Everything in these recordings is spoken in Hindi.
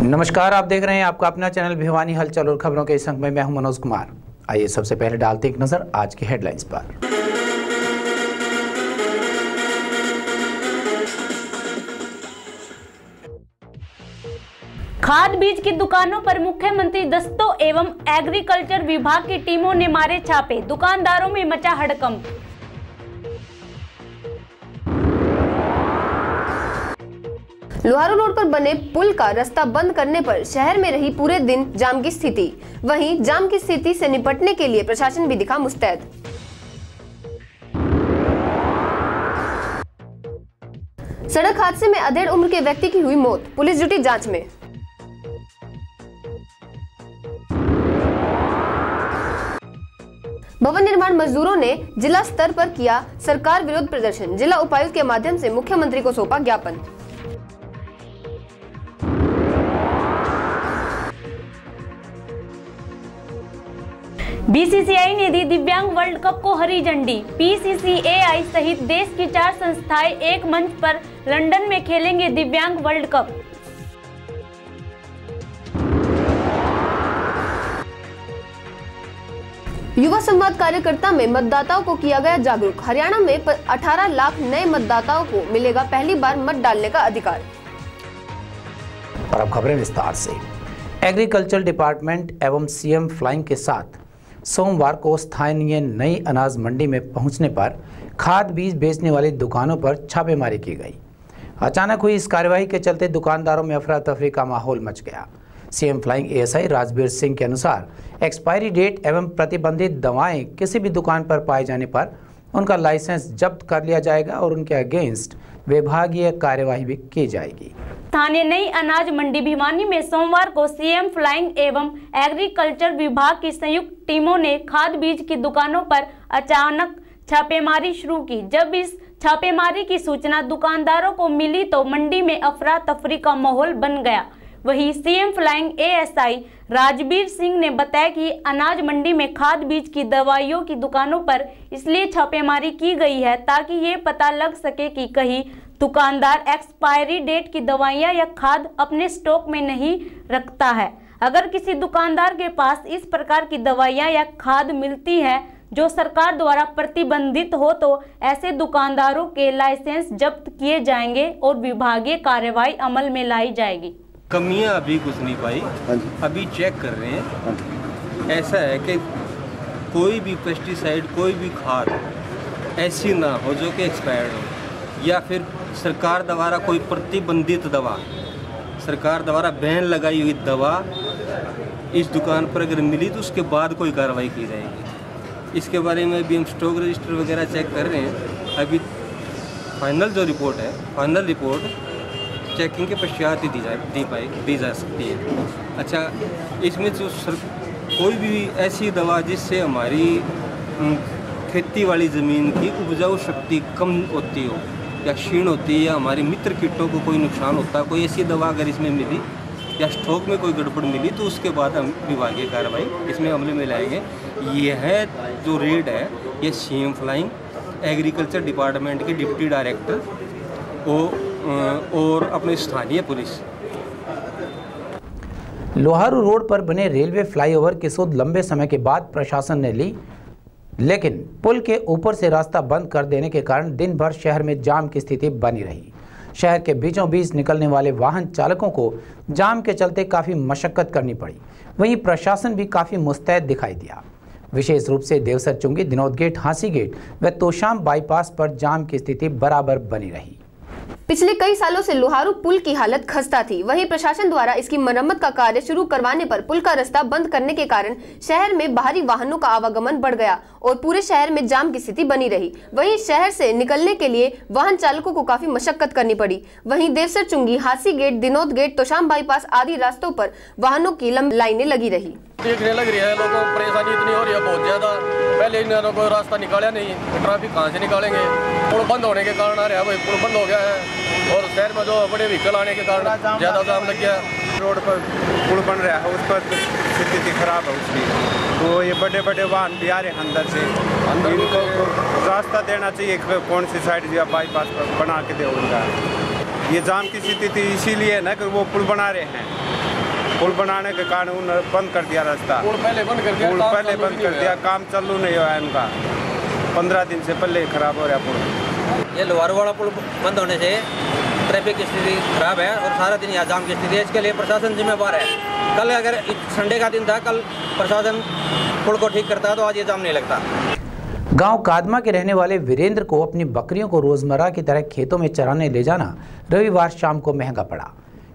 नमस्कार, आप देख रहे हैं आपका अपना चैनल भिवानी हलचल और खबरों के इस अंक में मैं हूं मनोज कुमार। आइए सबसे पहले डालते एक नजर आज की हेडलाइंस पर। खाद बीज की दुकानों पर मुख्यमंत्री दस्तों एवं एग्रीकल्चर विभाग की टीमों ने मारे छापे, दुकानदारों में मचा हड़कंप। लोहारू रोड पर बने पुल का रास्ता बंद करने पर शहर में रही पूरे दिन जाम की स्थिति। वहीं जाम की स्थिति से निपटने के लिए प्रशासन भी दिखा मुस्तैद। सड़क हादसे में अधेड़ उम्र के व्यक्ति की हुई मौत, पुलिस जुटी जांच में। भवन निर्माण मजदूरों ने जिला स्तर पर किया सरकार विरोध प्रदर्शन, जिला उपायुक्त के माध्यम से मुख्यमंत्री को सौंपा ज्ञापन। बीसीसीआई ने दी दिव्यांग वर्ल्ड कप को हरी झंडी। पीसीसीएआई सहित देश की 4 संस्थाएं एक मंच पर लंदन में खेलेंगे दिव्यांग वर्ल्ड कप। युवा संवाद कार्यकर्ता में मतदाताओं को किया गया जागरूक। हरियाणा में 18 लाख नए मतदाताओं को मिलेगा पहली बार मत डालने का अधिकार। और अब खबरें विस्तार से। एग्रीकल्चर डिपार्टमेंट एवं सीएम फ्लाइंग के साथ सोमवार को स्थानीय नई अनाज मंडी में पहुंचने पर खाद बीज बेचने वाली दुकानों पर छापेमारी की गई। अचानक हुई इस कार्रवाई के चलते दुकानदारों में अफरा तफरी का माहौल मच गया। CM flying ASI Rajveer Singh के अनुसार एक्सपायरी डेट एवं प्रतिबंधित दवाएं किसी भी दुकान पर पाए जाने पर उनका लाइसेंस जब्त कर लिया जाएगा और उनके अगेंस्ट विभागीय कार्यवाही भी की जाएगी। स्थानीय नई अनाज मंडी भिवानी में सोमवार को सीएम फ्लाइंग एवं एग्रीकल्चर विभाग की संयुक्त टीमों ने खाद बीज की दुकानों पर अचानक छापेमारी शुरू की। जब इस छापेमारी की सूचना दुकानदारों को मिली तो मंडी में अफरा तफरी का माहौल बन गया। वहीं CM flying ASI Rajveer Singh ने बताया कि अनाज मंडी में खाद बीज की दवाइयों की दुकानों पर इसलिए छापेमारी की गई है ताकि ये पता लग सके कि कहीं दुकानदार एक्सपायरी डेट की दवाइयां या खाद अपने स्टॉक में नहीं रखता है। अगर किसी दुकानदार के पास इस प्रकार की दवाइयां या खाद मिलती है जो सरकार द्वारा प्रतिबंधित हो तो ऐसे दुकानदारों के लाइसेंस जब्त किए जाएंगे और विभागीय कार्रवाई अमल में लाई जाएगी। कमियां अभी कुछ नहीं पाई, अभी चेक कर रहे हैं। ऐसा है कि कोई भी पेस्टिसाइड, कोई भी खाद ऐसी ना हो जो कि एक्सपायर्ड हो, या फिर सरकार द्वारा कोई प्रतिबंधित दवा, सरकार द्वारा बैन लगाई हुई दवा इस दुकान पर अगर मिली तो उसके बाद कोई कार्रवाई की जाएगी। इसके बारे में अभी हम स्टॉक रजिस्टर वगैरह चेक कर रहे हैं। अभी फाइनल जो रिपोर्ट है, फाइनल रिपोर्ट चेकिंग के पश्चात ही दी जा सकती है। अच्छा, इसमें जो कोई भी ऐसी दवा जिससे हमारी खेती वाली ज़मीन की उपजाऊ शक्ति कम होती हो या क्षीण होती है या हमारी मित्र कीटों को कोई नुकसान होता है, कोई ऐसी दवा अगर इसमें मिली या स्टॉक में कोई गड़बड़ मिली तो उसके बाद हम विभागीय कार्रवाई इसमें अमल में लाएंगे। यह जो रेड है ये सीएम फ्लाइंग एग्रीकल्चर डिपार्टमेंट के डिप्टी डायरेक्टर और अपने स्थानीय पुलिस। लोहारू रोड पर बने रेलवे फ्लाईओवर की सुध लंबे समय के बाद प्रशासन ने ली, लेकिन पुल के ऊपर से रास्ता बंद कर देने के कारण दिन भर शहर में जाम की स्थिति बनी रही। शहर के बीचों बीच निकलने वाले वाहन चालकों को जाम के चलते काफ़ी मशक्कत करनी पड़ी। वहीं प्रशासन भी काफ़ी मुस्तैद दिखाई दिया। विशेष रूप से देवसर चुंगी, दिनोद गेट, हांसी गेट व तोशाम बाईपास पर जाम की स्थिति बराबर बनी रही। पिछले कई सालों से लोहारू पुल की हालत खस्ता थी। वहीं प्रशासन द्वारा इसकी मरम्मत का कार्य शुरू करवाने पर पुल का रास्ता बंद करने के कारण शहर में बाहरी वाहनों का आवागमन बढ़ गया और पूरे शहर में जाम की स्थिति बनी रही। वहीं शहर से निकलने के लिए वाहन चालकों को काफी मशक्कत करनी पड़ी। वहीं देवसर चुंगी, Hansi gate, Dinod gate, Tosham bypass आदि रास्तों पर वाहनों की लंबी लाइनें लगी रही। देखने लग रही है, लोगों को परेशानी इतनी हो रही है बहुत ज्यादा। पहले इन लोगों को रास्ता निकाला नहीं, ट्रैफिक कहाँ से निकालेंगे। पुल बंद होने के कारण आ रहा है, भाई पुल बंद हो गया है और शहर में जो बड़े व्हीकल आने के कारण ज़्यादा जाम लग गया। रोड पर पुल बन रहा है, उस पर स्थिति खराब है उसकी, तो ये बड़े बड़े वाहन भी आ रहे हैं अंदर से। इनको रास्ता देना चाहिए, कौन सी साइड या बाईपास पर बना के दे उनका। ये जाम की स्थिति इसीलिए ना कि वो पुल बना रहे हैं, पुल बनाने के कारण उन्होंने बंद कर दिया रास्ता, पुल पहले बंद कर दिया, काम चालू नहीं हुआ इनका, 15 दिन से पहले खराब हो रहा पुल। ये लोहारू वाला पुल बंद होने से ट्रैफिक की स्थिति खराब है और सारा दिन यहाँ जाम की स्थिति है। इसके लिए प्रशासन जिम्मेवार है। कल अगर संडे का दिन था, कल प्रशासन पुल को ठीक करता तो आज ये जाम नहीं लगता। गांव कादमा के रहने वाले वीरेंद्र को अपनी बकरियों को रोजमर्रा की तरह खेतों में चराने ले जाना रविवार शाम को महंगा पड़ा।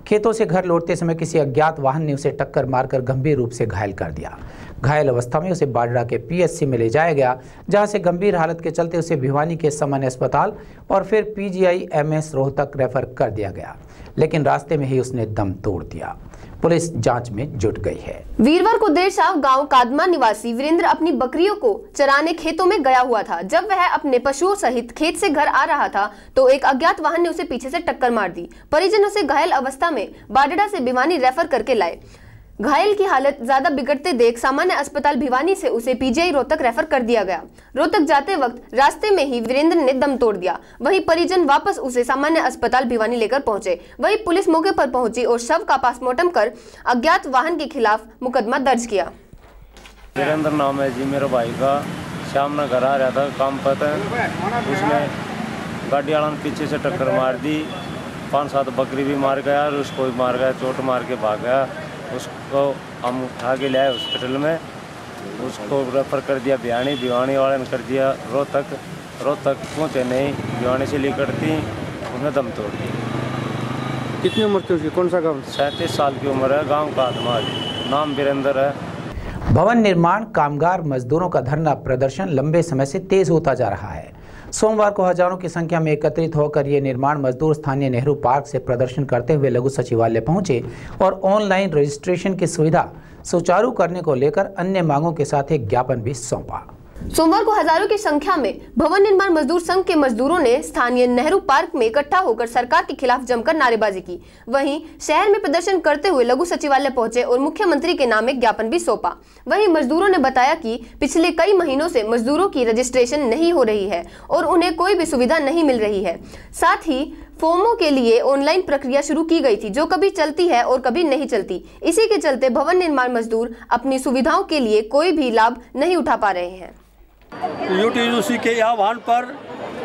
खेतों से घर लौटते समय किसी अज्ञात वाहन ने उसे टक्कर मारकर गंभीर रूप से घायल कर दिया। घायल अवस्था में उसे बाडरा के पीएचसी में ले जाया गया, जहां से गंभीर हालत के चलते उसे भिवानी के सामान्य अस्पताल और फिर पीजीआई एमएस रोहतक रेफर कर दिया गया, लेकिन रास्ते में ही उसने दम तोड़ दिया। पुलिस जांच में जुट गई है। वीरवार को देर शाम गांव कादमा निवासी वीरेंद्र अपनी बकरियों को चराने खेतों में गया हुआ था। जब वह अपने पशुओं सहित खेत से घर आ रहा था तो एक अज्ञात वाहन ने उसे पीछे से टक्कर मार दी। परिजन उसे घायल अवस्था में बाडड़ा से भिवानी रेफर करके लाए। घायल की हालत ज्यादा बिगड़ते देख सामान्य अस्पताल भिवानी से उसे पीजीआई रोहतक रेफर कर दिया गया। रोहतक जाते वक्त रास्ते में ही वीरेंद्र ने दम तोड़ दिया। वहीं परिजन वापस उसे सामान्य अस्पताल भिवानी लेकर पहुंचे। वहीं पुलिस मौके पर पहुंची और शव का पोस्टमार्टम कर अज्ञात वाहन के खिलाफ मुकदमा दर्ज किया। वीरेंद्र नाम है जी मेरे भाई का। शाम में घर आ रहा था काम पर, उसमें गाड़ी वाला ने पीछे से टक्कर मार दी। 5-7 बकरी भी मार गया और उसको भी मार गया, चोट मार के भाग गया। उसको हम उठा के लाए हॉस्पिटल में, उसको रेफर कर दिया भिवानी। भिवानी वाले ने कर दिया रोहतक पहुँचे नहीं, भिवानी से लेकर थी, उसने दम तोड़ दी। कितनी उम्र थी उसकी? कौन सा गाँव? 37 साल की उम्र है, गाँव कादमा, नाम वीरेंद्र है। भवन निर्माण कामगार मजदूरों का धरना प्रदर्शन लंबे समय से तेज होता जा रहा है। सोमवार को हजारों की संख्या में एकत्रित होकर ये निर्माण मजदूर स्थानीय नेहरू पार्क से प्रदर्शन करते हुए लघु सचिवालय पहुंचे और ऑनलाइन रजिस्ट्रेशन की सुविधा सुचारू करने को लेकर अन्य मांगों के साथ एक ज्ञापन भी सौंपा। सोमवार को हजारों की संख्या में भवन निर्माण मजदूर संघ के मजदूरों ने स्थानीय नेहरू पार्क में इकट्ठा होकर सरकार के खिलाफ जमकर नारेबाजी की। वहीं शहर में प्रदर्शन करते हुए लघु सचिवालय पहुंचे और मुख्यमंत्री के नाम एक ज्ञापन भी सौंपा। वहीं मजदूरों ने बताया कि पिछले कई महीनों से मजदूरों की रजिस्ट्रेशन नहीं हो रही है और उन्हें कोई भी सुविधा नहीं मिल रही है। साथ ही फॉर्मों के लिए ऑनलाइन प्रक्रिया शुरू की गई थी, जो कभी चलती है और कभी नहीं चलती। इसी के चलते भवन निर्माण मजदूर अपनी सुविधाओं के लिए कोई भी लाभ नहीं उठा पा रहे हैं। यूटीयूसी के आह्वान पर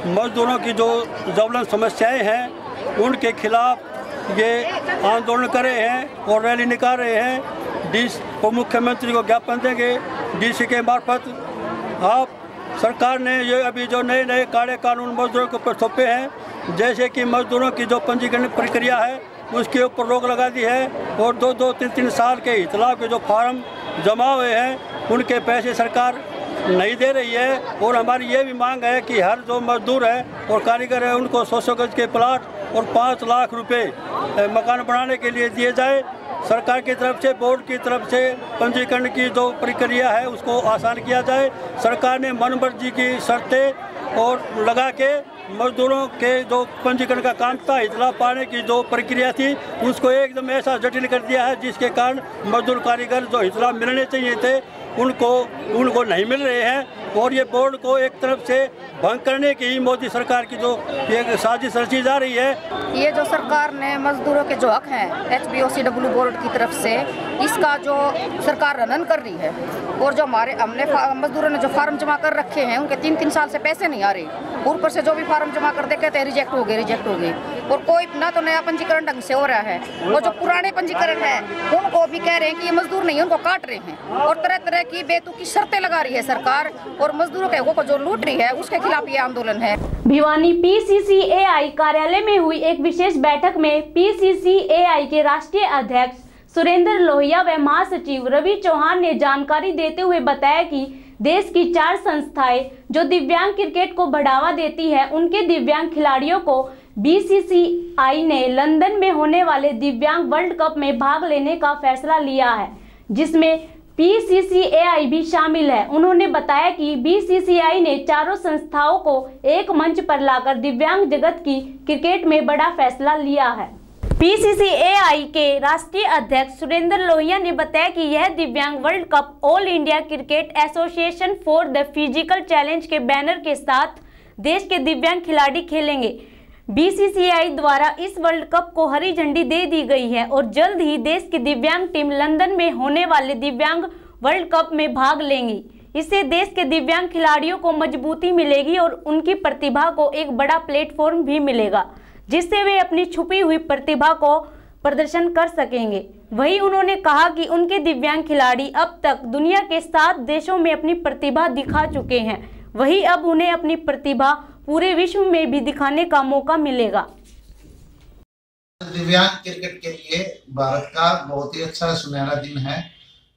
मजदूरों की जो ज्वलंत समस्याएं हैं उनके खिलाफ ये आंदोलन कर रहे हैं और रैली निकाल रहे हैं। डीसी को मुख्यमंत्री को ज्ञापन देंगे। डीसी के मार्फत आप सरकार ने ये अभी जो नए काले कानून मजदूरों के ऊपर सौंपे हैं, जैसे कि मजदूरों की जो पंजीकरण प्रक्रिया है उसके ऊपर रोक लगा दी है और 2-3 साल के इतलाफ के जो फार्म जमा हुए हैं उनके पैसे सरकार नहीं दे रही है। और हमारी ये भी मांग है कि हर जो मजदूर है और कारीगर है उनको 100 गज के प्लाट और 5 लाख रुपए मकान बनाने के लिए दिए जाए। सरकार की तरफ से, बोर्ड की तरफ से पंजीकरण की जो प्रक्रिया है उसको आसान किया जाए। सरकार ने मनमर्जी की शर्तें और लगा के मजदूरों के जो पंजीकरण का काम था, इतला पाने की जो प्रक्रिया थी उसको एकदम ऐसा जटिल कर दिया है जिसके कारण मजदूर कारीगर जो इतला मिलने चाहिए थे उनको नहीं मिल रहे हैं। और ये बोर्ड को एक तरफ से भंग करने की ही मोदी सरकार की जो एक साजिश रची जा रही है। ये जो सरकार ने मजदूरों के जो हक हैं HBOCW बोर्ड की तरफ से, इसका जो सरकार रनन कर रही है और जो हमने मजदूरों ने जो फार्म जमा कर रखे हैं उनके 3 साल से पैसे नहीं आ रहे। ऊपर से जो भी फार्म जमा कर दे कहते हैं रिजेक्ट हो गए और कोई ना तो नया पंजीकरण ढंग से हो रहा है। वो जो पुराने पंजीकरण है उनको भी कह रहे हैं कि ये मजदूर नहीं है, उनको काट रहे हैं और तरह तरह की बेतुकी शर्तें लगा रही है सरकार और मजदूरों के हकों को जो लूट रही है उसके खिलाफ ये आंदोलन है। भिवानी PCCAI कार्यालय में हुई एक विशेष बैठक में PCCAI के राष्ट्रीय अध्यक्ष सुरेंद्र लोहिया व महासचिव रवि चौहान ने जानकारी देते हुए बताया कि देश की 4 संस्थाएं जो दिव्यांग क्रिकेट को बढ़ावा देती है, उनके दिव्यांग खिलाड़ियों को BCCI ने लंदन में होने वाले दिव्यांग वर्ल्ड कप में भाग लेने का फैसला लिया है, जिसमें PCCAI भी शामिल है। उन्होंने बताया कि BCCI ने चारों संस्थाओं को एक मंच पर लाकर दिव्यांग जगत की क्रिकेट में बड़ा फैसला लिया है। PCCAI के राष्ट्रीय अध्यक्ष सुरेंद्र लोहिया ने बताया कि यह दिव्यांग world cup all India cricket association for the physical challenge के बैनर के साथ देश के दिव्यांग खिलाड़ी खेलेंगे। बीसीसीआई द्वारा इस वर्ल्ड कप को हरी झंडी दे दी गई है और जल्द ही देश की दिव्यांग टीम लंदन में होने वाले दिव्यांग वर्ल्ड कप में भाग लेंगी। इससे देश के दिव्यांग खिलाड़ियों को मजबूती मिलेगी और उनकी प्रतिभा को एक बड़ा प्लेटफॉर्म भी मिलेगा, जिससे वे अपनी छुपी हुई प्रतिभा को प्रदर्शन कर सकेंगे। वहीं उन्होंने कहा कि उनके दिव्यांग खिलाड़ी अब तक दुनिया के 7 देशों में अपनी प्रतिभा दिखा चुके हैं, वहीं अब उन्हें अपनी प्रतिभा पूरे विश्व में भी दिखाने का मौका मिलेगा। दिव्यांग क्रिकेट के लिए भारत का बहुत ही अच्छा सुनहरा दिन है।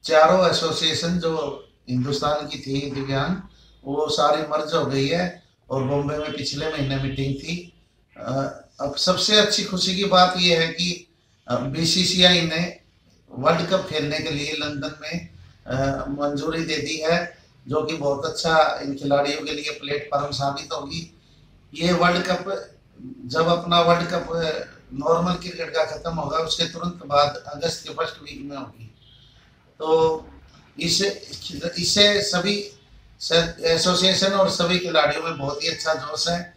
चारों एसोसिएशन जो हिंदुस्तान की थी दिव्यांग, वो सारी मर्ज हो गई है और बॉम्बे में पिछले महीने मीटिंग थी। अब सबसे अच्छी खुशी की बात यह है कि बीसीसीआई ने वर्ल्ड कप खेलने के लिए लंदन में मंजूरी दे दी है, जो कि बहुत अच्छा इन खिलाड़ियों के लिए प्लेटफॉर्म साबित होगी। ये वर्ल्ड कप जब अपना वर्ल्ड कप नॉर्मल क्रिकेट का खत्म होगा, उसके तुरंत बाद अगस्त के फर्स्ट वीक में होगी। तो इससे सभी एसोसिएशन और सभी खिलाड़ियों में बहुत ही अच्छा जोश है।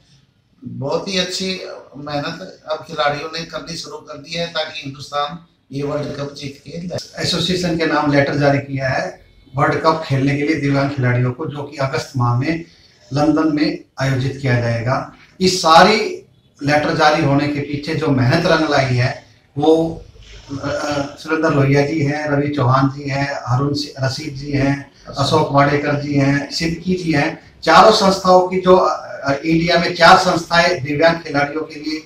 बहुत ही अच्छी मेहनत अब खिलाड़ियों ने करनी शुरू कर दी है ताकि हिंदुस्तान ये वर्ल्ड कप जीत के एसोसिएशन के नाम लेटर जारी किया है वर्ल्ड कप खेलने के लिए दिव्यांग खिलाड़ियों को, जो कि अगस्त माह में लंदन में आयोजित किया जाएगा। इस सारी लेटर जारी होने के पीछे जो मेहनत रंग लाई है वो सुरेंद्र लोहिया जी हैं, रवि चौहान जी हैं, हारून रशीद जी हैं, अशोक वाडेकर जी हैं, सिद्दीकी जी हैं। चारों संस्थाओं की जो इंडिया में 4 संस्थाएं दिव्यांग खिलाड़ियों के लिए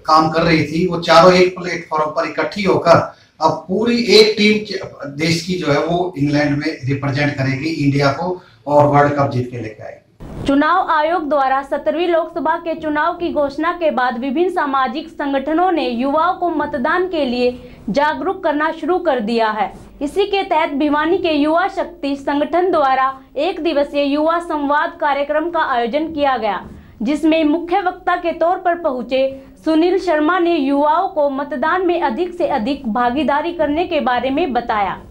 काम कर रही थी, वो चारों एक प्लेटफॉर्म पर इकट्ठी होकर अब पूरी एक टीम देश की जो है वो इंग्लैंड में रिप्रेजेंट करेगी इंडिया को और वर्ल्ड कप जीत के लेकर आएगी। चुनाव आयोग द्वारा 17वीं लोकसभा के चुनाव की घोषणा के बाद विभिन्न सामाजिक संगठनों ने युवाओं को मतदान के लिए जागरूक करना शुरू कर दिया है। इसी के तहत भिवानी के युवा शक्ति संगठन द्वारा 1 दिवसीय युवा संवाद कार्यक्रम का आयोजन किया गया, जिसमें मुख्य वक्ता के तौर पर पहुंचे सुनील शर्मा ने युवाओं को मतदान में अधिक से अधिक भागीदारी करने के बारे में बताया।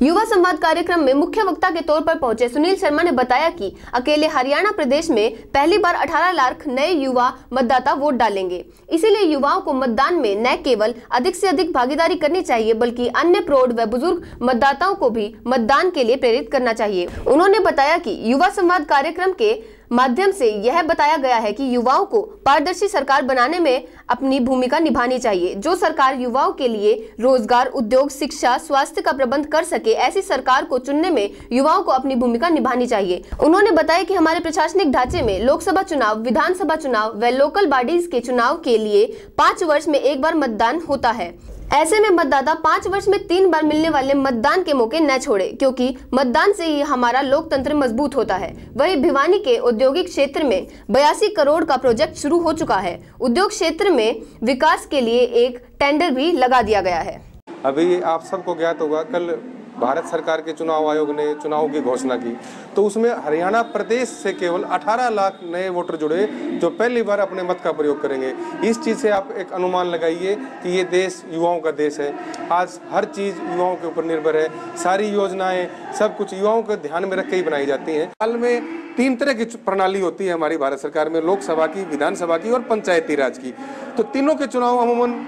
युवा संवाद कार्यक्रम में मुख्य वक्ता के तौर पर पहुंचे सुनील शर्मा ने बताया कि अकेले हरियाणा प्रदेश में पहली बार 18 लाख नए युवा मतदाता वोट डालेंगे। इसीलिए युवाओं को मतदान में न केवल अधिक से अधिक भागीदारी करनी चाहिए, बल्कि अन्य प्रौढ़ व बुजुर्ग मतदाताओं को भी मतदान के लिए प्रेरित करना चाहिए। उन्होंने बताया कि युवा संवाद कार्यक्रम के माध्यम से यह बताया गया है कि युवाओं को पारदर्शी सरकार बनाने में अपनी भूमिका निभानी चाहिए। जो सरकार युवाओं के लिए रोजगार, उद्योग, शिक्षा, स्वास्थ्य का प्रबंध कर सके, ऐसी सरकार को चुनने में युवाओं को अपनी भूमिका निभानी चाहिए। उन्होंने बताया कि हमारे प्रशासनिक ढांचे में लोकसभा चुनाव, विधानसभा चुनाव व लोकल बॉडीज के चुनाव के लिए 5 वर्ष में 1 बार मतदान होता है। ऐसे में मतदाता 5 वर्ष में 3 बार मिलने वाले मतदान के मौके न छोड़े, क्योंकि मतदान से ही हमारा लोकतंत्र मजबूत होता है। वहीं भिवानी के औद्योगिक क्षेत्र में 82 करोड़ का प्रोजेक्ट शुरू हो चुका है। उद्योग क्षेत्र में विकास के लिए एक टेंडर भी लगा दिया गया है। अभी आप सबको ज्ञात होगा, कल भारत सरकार के चुनाव आयोग ने चुनाव की घोषणा की, तो उसमें हरियाणा प्रदेश से केवल 18 लाख नए वोटर जुड़े जो पहली बार अपने मत का प्रयोग करेंगे। इस चीज़ से आप एक अनुमान लगाइए कि ये देश युवाओं का देश है। आज हर चीज़ युवाओं के ऊपर निर्भर है। सारी योजनाएं सब कुछ युवाओं को ध्यान में रख के ही बनाई जाती हैं। हाल में 3 तरह की प्रणाली होती है हमारी भारत सरकार में, लोकसभा की, विधानसभा की और पंचायती राज की। तो तीनों के चुनाव अमूमन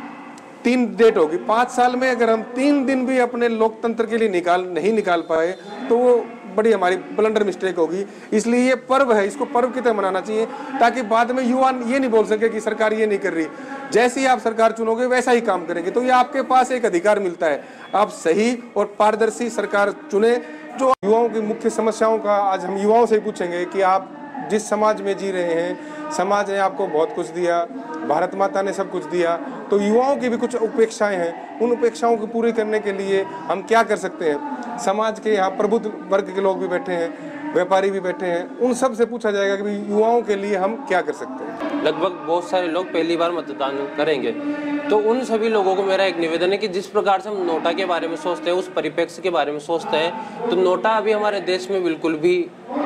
3 डेट होगी। 5 साल में अगर हम 3 दिन भी अपने लोकतंत्र के लिए नहीं निकाल पाए तो वो बड़ी हमारी ब्लंडर मिस्टेक होगी। इसलिए ये पर्व है, इसको पर्व की तरह मनाना चाहिए, ताकि बाद में युवा ये नहीं बोल सके कि सरकार ये नहीं कर रही। जैसे ही आप सरकार चुनोगे वैसा ही काम करेंगे। तो ये आपके पास एक अधिकार मिलता है, आप सही और पारदर्शी सरकार चुने। जो युवाओं की मुख्य समस्याओं का आज हम युवाओं से पूछेंगे कि आप जिस समाज में जी रहे हैं, समाज ने आपको बहुत कुछ दिया, भारत माता ने सब कुछ दिया, तो युवाओं की भी कुछ उपेक्षाएं हैं। उन उपेक्षाओं को पूरी करने के लिए हम क्या कर सकते हैं? समाज के यहाँ प्रबुद्ध वर्ग के लोग भी बैठे हैं, व्यापारी भी बैठे हैं, उन सब से पूछा जाएगा कि युवाओं के लिए हम क्या कर सकते हैं। लगभग बहुत सारे लोग पहली बार मतदान करेंगे, तो उन सभी लोगों को मेरा एक निवेदन है कि जिस प्रकार से हम नोटा के बारे में सोचते हैं, उस परिप्रेक्ष्य के बारे में सोचते हैं, तो नोटा अभी हमारे देश में बिल्कुल भी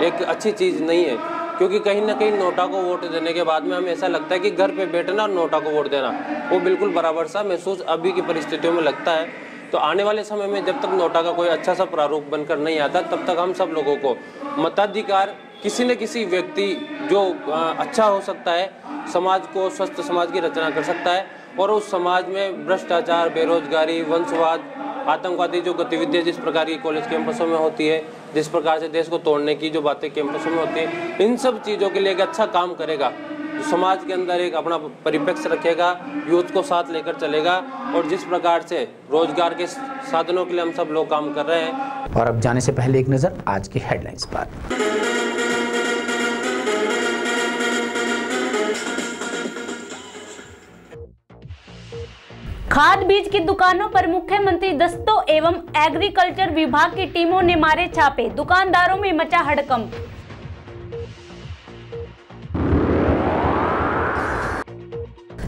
एक अच्छी चीज़ नहीं है। क्योंकि कहीं ना कहीं नोटा को वोट देने के बाद में हमें ऐसा लगता है कि घर पे बैठना और नोटा को वोट देना वो बिल्कुल बराबर सा महसूस अभी की परिस्थितियों में लगता है। तो आने वाले समय में जब तक नोटा का कोई अच्छा सा प्रारूप बनकर नहीं आता, तब तक हम सब लोगों को मताधिकार किसी न किसी व्यक्ति जो अच्छा हो सकता है, समाज को स्वस्थ समाज की रचना कर सकता है और उस समाज में भ्रष्टाचार, बेरोजगारी, वंशवाद, आतंकवादी जो गतिविधियाँ जिस प्रकार की कॉलेज कैंपसों में होती है, जिस प्रकार से देश को तोड़ने की जो बातें कैंपसों में होती है, इन सब चीज़ों के लिए एक अच्छा काम करेगा, समाज के अंदर एक अपना परिप्रेक्ष्य रखेगा, यूथ को साथ लेकर चलेगा और जिस प्रकार से रोजगार के साधनों के लिए हम सब लोग काम कर रहे हैं। और अब जाने से पहले एक नज़र आज की हेडलाइंस पर। खाद बीज की दुकानों पर मुख्यमंत्री दस्तों एवं एग्रीकल्चर विभाग की टीमों ने मारे छापे, दुकानदारों में मचा हड़कंप।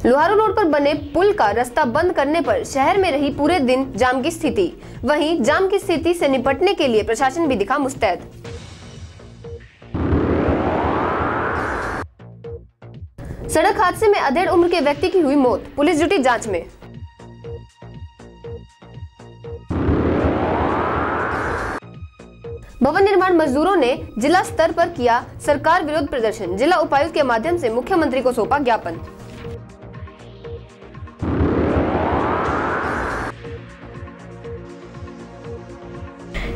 लोहारू रोड पर बने पुल का रास्ता बंद करने पर शहर में रही पूरे दिन जाम की स्थिति। वहीं जाम की स्थिति से निपटने के लिए प्रशासन भी दिखा मुस्तैद। सड़क हादसे में अधेड़ उम्र के व्यक्ति की हुई मौत, पुलिस जुटी जांच में। भवन निर्माण मजदूरों ने जिला स्तर पर किया सरकार विरोध प्रदर्शन, जिला उपायुक्त के माध्यम से मुख्यमंत्री को सौंपा ज्ञापन।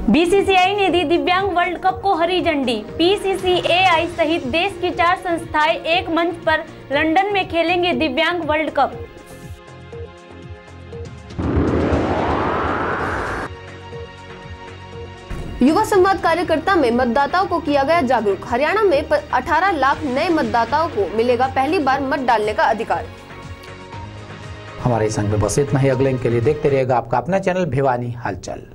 बीसीसीआई ने दी दिव्यांग वर्ल्ड कप को हरी झंडी। पीसीसीएआई सहित देश की 4 संस्थाएं एक मंच पर लंदन में खेलेंगे दिव्यांग वर्ल्ड कप। युवा संवाद कार्यकर्ता में मतदाताओं को किया गया जागरूक। हरियाणा में 18 लाख नए मतदाताओं को मिलेगा पहली बार मत डालने का अधिकार। हमारे संग में बस इतना ही। अगले के लिए देखते रहिएगा आपका अपना चैनल भिवानी हालचाल।